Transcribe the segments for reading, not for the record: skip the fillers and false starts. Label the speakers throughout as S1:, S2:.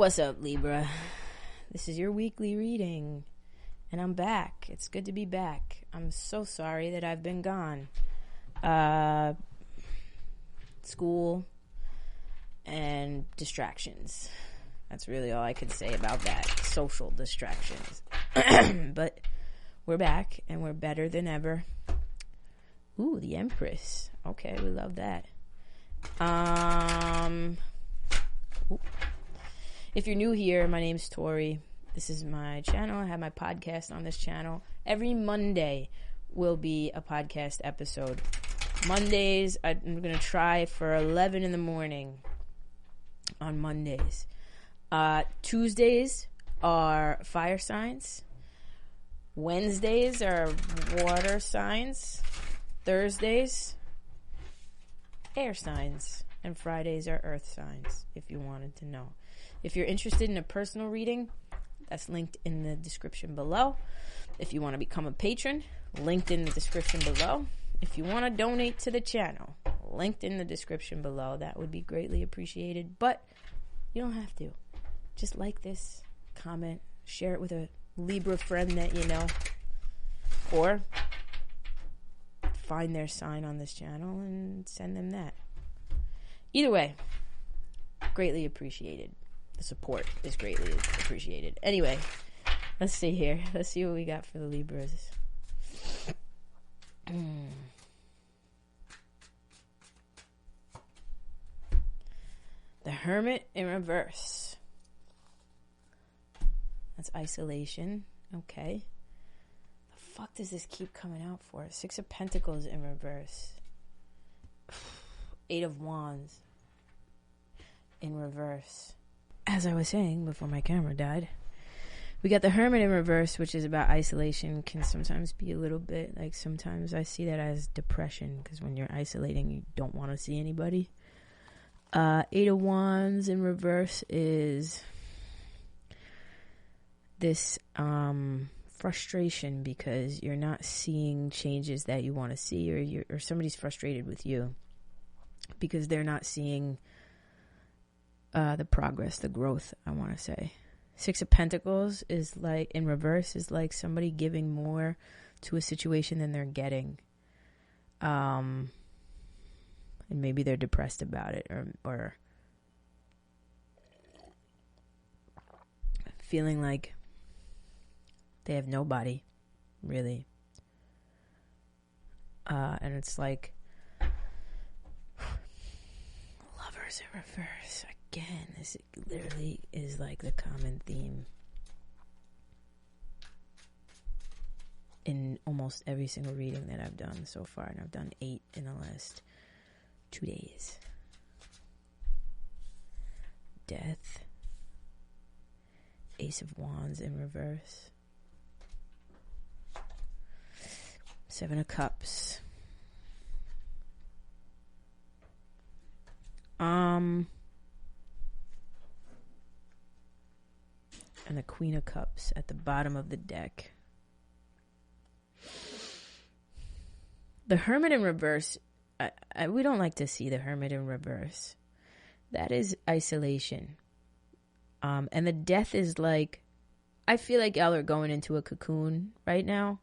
S1: What's up, Libra? This is your weekly reading, and I'm back. It's good to be back. I'm so sorry that I've been gone. School and distractions. That's really all I could say about that. Social distractions. But we're back, and we're better than ever. Ooh, the Empress. Okay, we love that. If you're new here, my name's Tori. This is my channel. I have my podcast on this channel. Every Monday will be a podcast episode. Mondays, I'm going to try for 11 in the morning on Mondays. Tuesdays are fire signs. Wednesdays are water signs. Thursdays, air signs. And Fridays are earth signs, if you wanted to know. If you're interested in a personal reading, that's linked in the description below. If you want to become a patron, linked in the description below. If you want to donate to the channel, linked in the description below. That would be greatly appreciated. But you don't have to. Just like this, comment, share it with a Libra friend that you know. Or find their sign on this channel and send them that. Either way, greatly appreciated. The support is greatly appreciated. Anyway, let's see here. Let's see what we got for the Libras. The Hermit in reverse. That's isolation. Okay. The fuck does this keep coming out for? Six of Pentacles in reverse. Eight of Wands in reverse. As I was saying before my camera died, we got the Hermit in reverse, which is about isolation. Can sometimes be a little bit like, sometimes I see that as depression, because when you're isolating, you don't want to see anybody. Eight of Wands in reverse is this frustration because you're not seeing changes that you want to see, or somebody's frustrated with you because they're not seeing the progress, the growth, I want to say. Six of Pentacles is like, in reverse, is like somebody giving more to a situation than they're getting. And maybe they're depressed about it, or feeling like they have nobody, really. And it's like, lovers in reverse. Again, this literally is like the common theme in almost every single reading that I've done so far. And I've done 8 in the last 2 days. Death. Ace of Wands in reverse. 7 of Cups. And the Queen of Cups at the bottom of the deck. The Hermit in reverse, we don't like to see the Hermit in reverse. That is isolation. And the Death is like, I feel like y'all are going into a cocoon right now,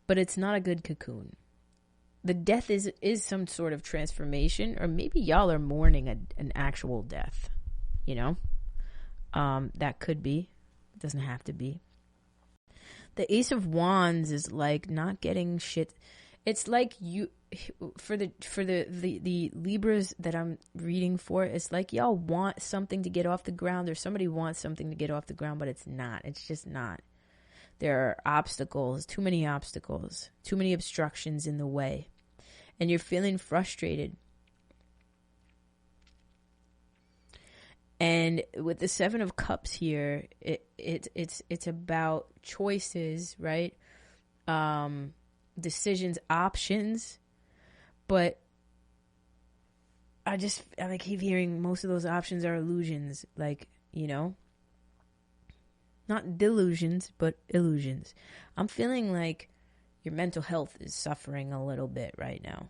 S1: but it's not a good cocoon. The Death is some sort of transformation, or maybe y'all are mourning an actual death, you know? That could be. It doesn't have to be. The Ace of Wands is like not getting shit. It's like you, for the Libras that I'm reading for, it's like y'all want something to get off the ground, or somebody wants something to get off the ground, but it's not. It's just not. There are obstacles, too many obstructions in the way, and you're feeling frustrated. And with the 7 of Cups here, it's about choices, right? Decisions, options. But I keep hearing most of those options are illusions, like, you know, not delusions, but illusions. I'm feeling like your mental health is suffering a little bit right now,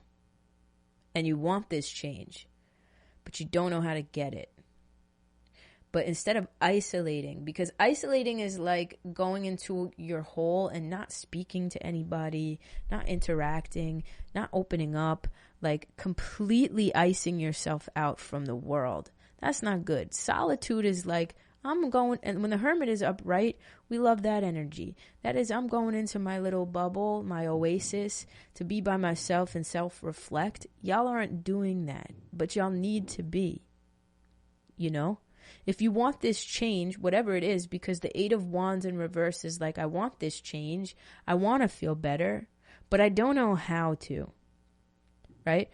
S1: and you want this change, but you don't know how to get it. But instead of isolating, because isolating is like going into your hole and not speaking to anybody, not interacting, not opening up, like completely icing yourself out from the world. That's not good. Solitude is like, I'm going, and when the hermit is upright, we love that energy. That is, I'm going into my little bubble, my oasis, to be by myself and self-reflect. Y'all aren't doing that, but y'all need to be, you know? If you want this change, whatever it is, because the 8 of Wands in reverse is like, I want this change. I want to feel better, but I don't know how to, right?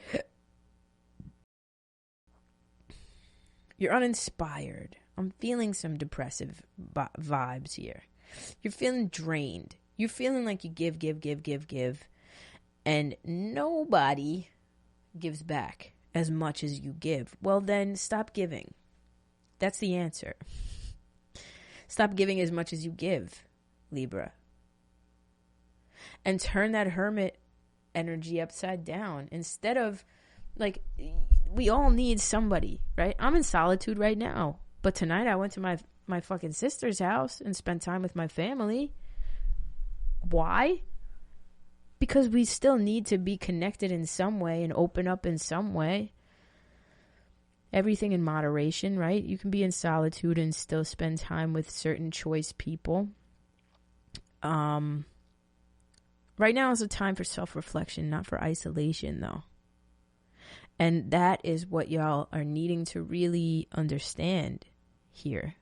S1: You're uninspired. I'm feeling some depressive vibes here. You're feeling drained. You're feeling like you give, and nobody gives back as much as you give. Well, then stop giving. That's the answer. Stop giving as much as you give, Libra. And turn that hermit energy upside down. Instead of, like, we all need somebody, right? I'm in solitude right now. But tonight I went to my fucking sister's house and spent time with my family. Why? Because we still need to be connected in some way and open up in some way. Everything in moderation, right? You can be in solitude and still spend time with certain choice people. Right now is a time for self-reflection, not for isolation, though. And that is what y'all are needing to really understand here.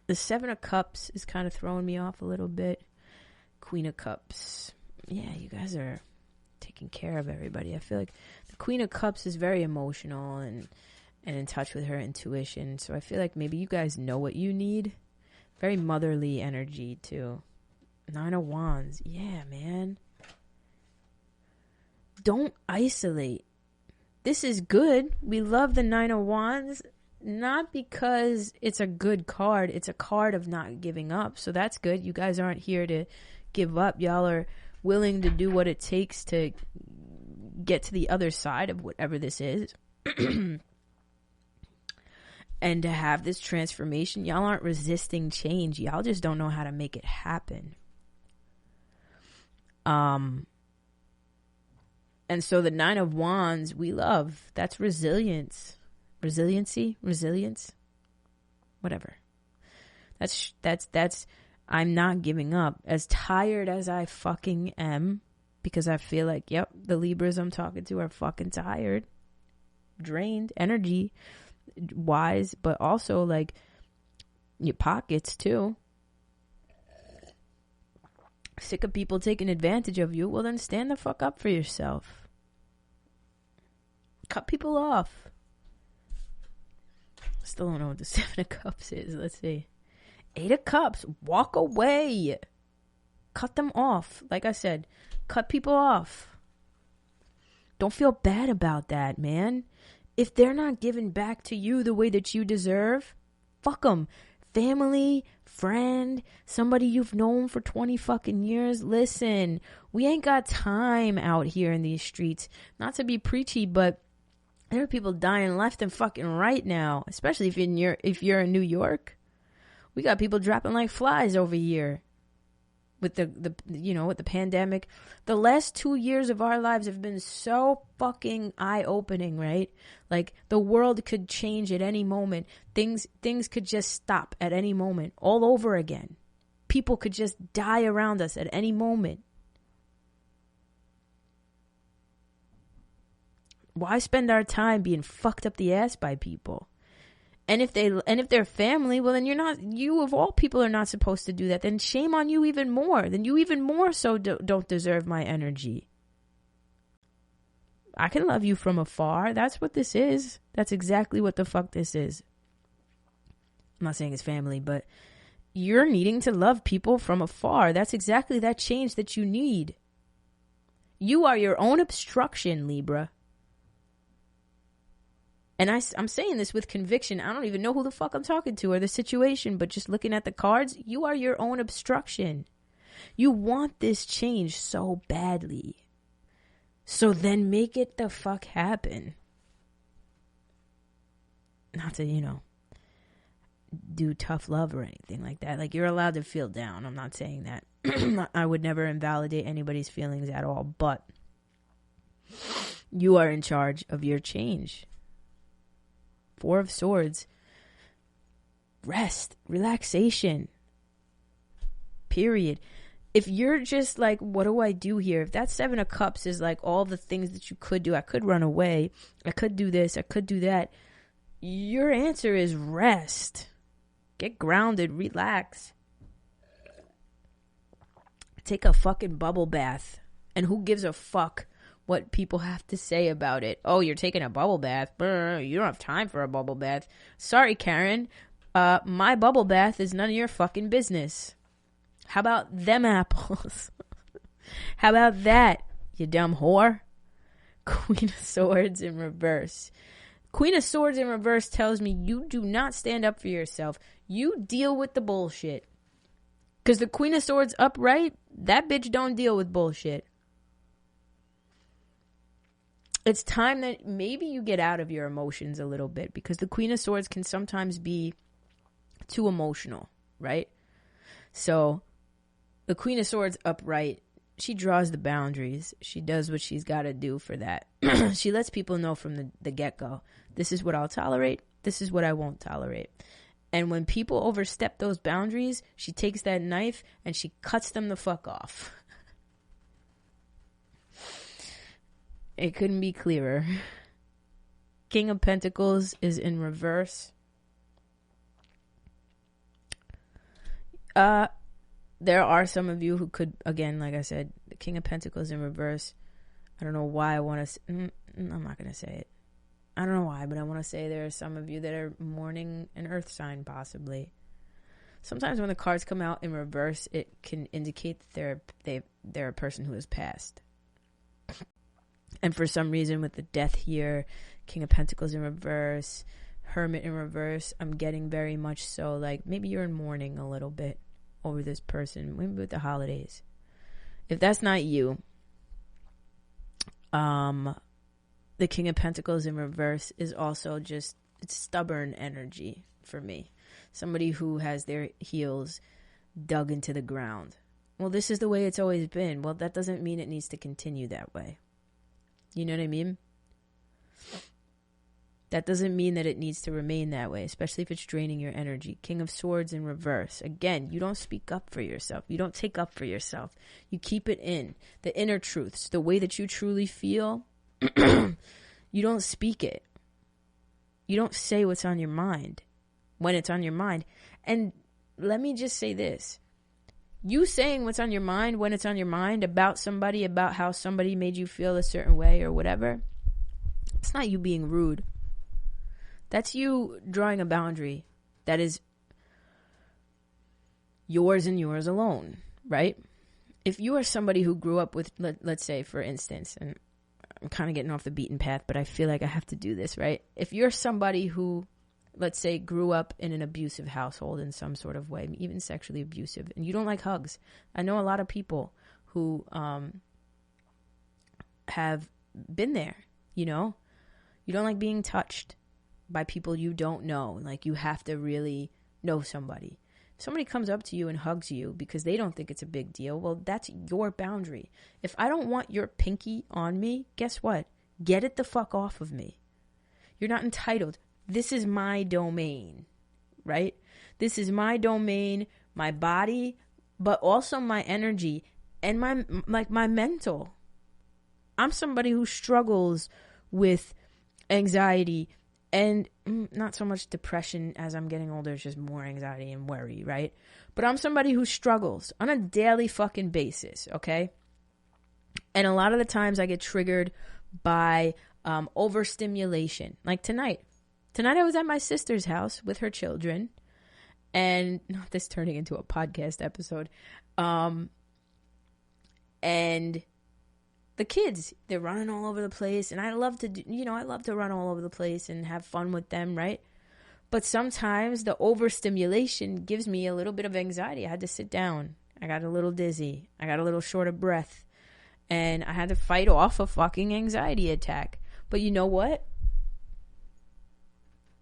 S1: The 7 of Cups is kind of throwing me off a little bit. Queen of Cups. Yeah, you guys are taking care of everybody. I feel like the Queen of Cups is very emotional and in touch with her intuition. So I feel like maybe you guys know what you need. Very motherly energy too. 9 of Wands. Yeah, man. Don't isolate. This is good. We love the 9 of Wands, not because it's a good card. It's a card of not giving up. So that's good. You guys aren't here to give up. Y'all are willing to do what it takes to get to the other side of whatever this is. And to have this transformation. Y'all aren't resisting change. Y'all just don't know how to make it happen. And so the 9 of Wands, we love. That's resilience. Resilience. Whatever. That's I'm not giving up. As tired as I fucking am, because I feel like, yep, the Libras I'm talking to are fucking tired, drained, energy wise, but also like your pockets too. Sick of people taking advantage of you. Well, then stand the fuck up for yourself. Cut people off. Still don't know what the 7 of Cups is. Let's see. 8 of Cups. Walk away. Cut them off. Like I said, cut people off. Don't feel bad about that, man. If they're not giving back to you the way that you deserve, fuck them. Family, friend, somebody you've known for 20 fucking years. Listen, we ain't got time out here in these streets. Not to be preachy, but there are people dying left and fucking right now, especially if you're in New York. We got people dropping like flies over here with with the pandemic. The last 2 years of our lives have been so fucking eye-opening, right? Like the world could change at any moment. Things could just stop at any moment, all over again. People could just die around us at any moment. Why spend our time being fucked up the ass by people? And if they're family, well, then you of all people are not supposed to do that. Then shame on you even more. Then you even more so don't deserve my energy. I can love you from afar. That's what this is. That's exactly what the fuck this is. I'm not saying it's family, but you're needing to love people from afar. That's exactly that change that you need. You are your own obstruction, Libra. And I'm saying this with conviction. I don't even know who the fuck I'm talking to or the situation, but just looking at the cards, you are your own obstruction. You want this change so badly. So then make it the fuck happen. not to, do tough love or anything like that. Like, you're allowed to feel down. I'm not saying that. I would never invalidate anybody's feelings at all, but you are in charge of your change. Four of Swords. Rest, relaxation, period. If you're just like, what do I do here? If that Seven of Cups is like all the things that you could do, I could run away, I could do this, I could do that. Your answer is rest. Get grounded, relax. Take a fucking bubble bath. And who gives a fuck what people have to say about it? Oh, you're taking a bubble bath. You don't have time for a bubble bath. Sorry, Karen. My bubble bath is none of your fucking business. How about them apples? How about that, you dumb whore? Queen of Swords in reverse. Queen of Swords in reverse tells me you do not stand up for yourself. You deal with the bullshit. Because the Queen of Swords upright, that bitch don't deal with bullshit. It's time that maybe you get out of your emotions a little bit, because the Queen of Swords can sometimes be too emotional, right? So the Queen of Swords upright, she draws the boundaries. She does what she's got to do for that. She lets people know from the get-go, this is what I'll tolerate, this is what I won't tolerate. And when people overstep those boundaries, she takes that knife and she cuts them the fuck off. It couldn't be clearer. King of Pentacles is in reverse. There are some of you who could, again, like I said, the King of Pentacles in reverse. I don't know why I want to, I'm not going to say it. I don't know why, but I want to say there are some of you that are mourning an earth sign, possibly. Sometimes when the cards come out in reverse, it can indicate that they're a person who has passed. And for some reason, with the Death here, King of Pentacles in reverse, Hermit in reverse, I'm getting very much so like maybe you're in mourning a little bit over this person, maybe with the holidays. If that's not you, the King of Pentacles in reverse is also just, it's stubborn energy for me. Somebody who has their heels dug into the ground. Well, this is the way it's always been. Well, that doesn't mean it needs to continue that way. You know what I mean? That doesn't mean that it needs to remain that way, especially if it's draining your energy. King of Swords in reverse. Again, you don't speak up for yourself. You don't take up for yourself. You keep it in. The inner truths, the way that you truly feel, you don't speak it. You don't say what's on your mind when it's on your mind. And let me just say this. You saying what's on your mind when it's on your mind about somebody, about how somebody made you feel a certain way or whatever, it's not you being rude. That's you drawing a boundary that is yours and yours alone, right? If you are somebody who grew up with, let's say, for instance, and I'm kind of getting off the beaten path, but I feel like I have to do this, right? If you're somebody who, let's say, grew up in an abusive household in some sort of way, even sexually abusive, and you don't like hugs. I know a lot of people who have been there, you know? You don't like being touched by people you don't know. Like, you have to really know somebody. If somebody comes up to you and hugs you because they don't think it's a big deal, well, that's your boundary. If I don't want your pinky on me, guess what? Get it the fuck off of me. You're not entitled. This is my domain, right? This is my domain, my body, but also my energy and my mental. I'm somebody who struggles with anxiety and not so much depression as I'm getting older. It's just more anxiety and worry, right? But I'm somebody who struggles on a daily fucking basis, okay? And a lot of the times I get triggered by overstimulation. Like tonight. Tonight I was at my sister's house with her children, and not this turning into a podcast episode, and the kids, they're running all over the place, and I love to run all over the place and have fun with them, right? But sometimes the overstimulation gives me a little bit of anxiety. I had to sit down. I got a little dizzy. I got a little short of breath, and I had to fight off a fucking anxiety attack. But you know what?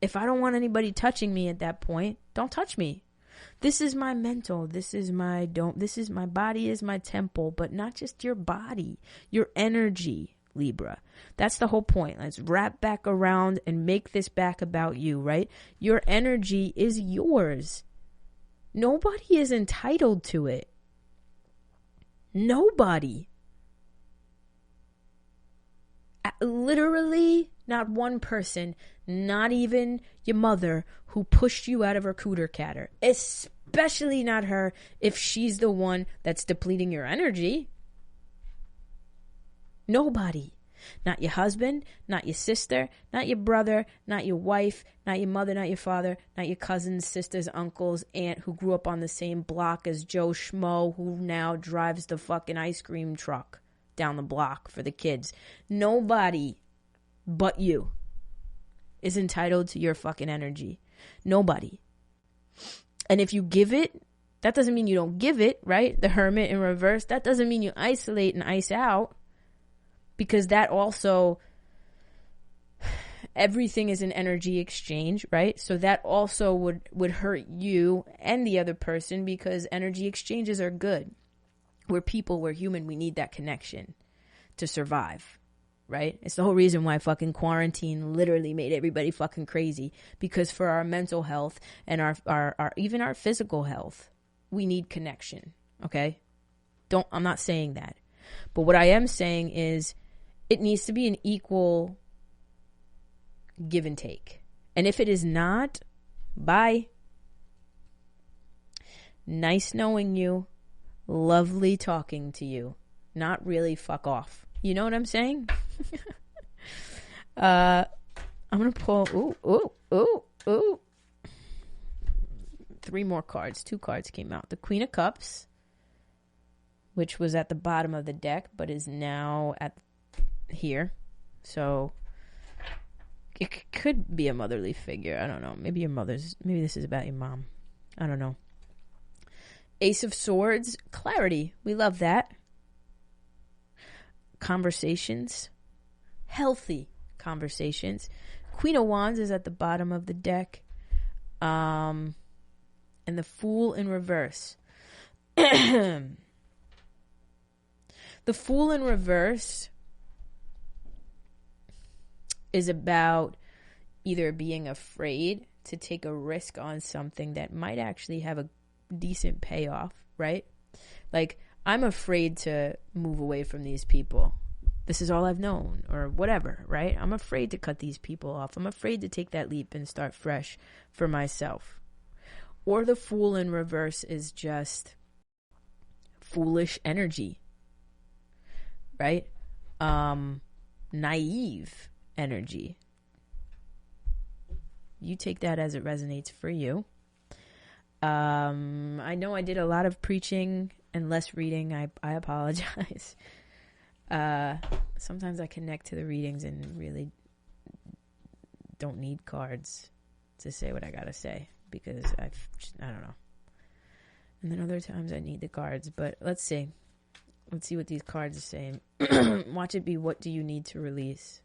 S1: If I don't want anybody touching me at that point, don't touch me. This is my mental. This is my body is my temple, but not just your body, your energy, Libra. That's the whole point. Let's wrap back around and make this back about you, right? Your energy is yours. Nobody is entitled to it. Nobody. Literally, not one person, not even your mother, who pushed you out of her cooter catter. Especially not her if she's the one that's depleting your energy. Nobody. Not your husband, not your sister, not your brother, not your wife, not your mother, not your father, not your cousins, sisters, uncles, aunt who grew up on the same block as Joe Schmo who now drives the fucking ice cream truck down the block for the kids. Nobody but you is entitled to your fucking energy. Nobody. And if you give it, that doesn't mean you don't give it, right? The hermit in reverse. That doesn't mean you isolate and ice out, because that also, everything is an energy exchange, right? So that also would hurt you and the other person, because energy exchanges are good. We're people, we're human, we need that connection to survive, right? It's the whole reason why fucking quarantine literally made everybody fucking crazy, because for our mental health and our even our physical health, we need connection, okay? I'm not saying that. But what I am saying is it needs to be an equal give and take. And if it is not, bye. Nice knowing you. Lovely talking to you. Not really, fuck off. You know what I'm saying? I'm going to pull, ooh. 3 more cards. 2 cards came out. The Queen of Cups, which was at the bottom of the deck, but is now at here. So it could be a motherly figure. I don't know. Maybe this is about your mom. I don't know. Ace of Swords, clarity. We love that. Conversations. Healthy conversations. Queen of Wands is at the bottom of the deck. And the Fool in reverse. The Fool in reverse is about either being afraid to take a risk on something that might actually have a decent payoff, right? Like, I'm afraid to move away from these people. This is all I've known, or whatever, right? I'm afraid to cut these people off. I'm afraid to take that leap and start fresh for myself. Or the Fool in reverse is just foolish energy, right? Naive energy. You take that as it resonates for you. I know I did a lot of preaching and less reading. I apologize. Sometimes I connect to the readings and really don't need cards to say what I gotta say, because I don't know. And then other times I need the cards, but let's see what these cards are saying. Watch it be, what do you need to release?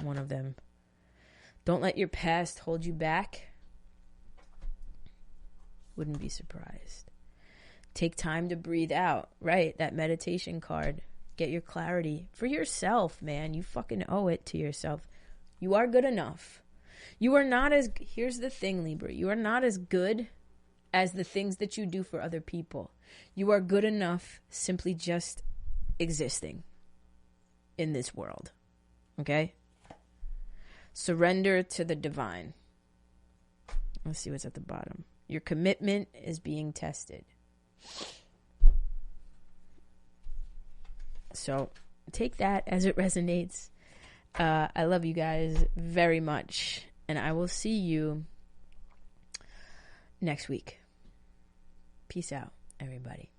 S1: One of them. Don't let your past hold you back. Wouldn't be surprised. Take time to breathe out. Right, that meditation card. Get your clarity for yourself, man. You fucking owe it to yourself. You are good enough. You are not as, here's the thing, Libra. You are not as good as the things that you do for other people. You are good enough simply just existing in this world. Okay? Surrender to the divine. Let's see what's at the bottom. Your commitment is being tested. So take that as it resonates. I love you guys very much, and I will see you next week. Peace out, everybody.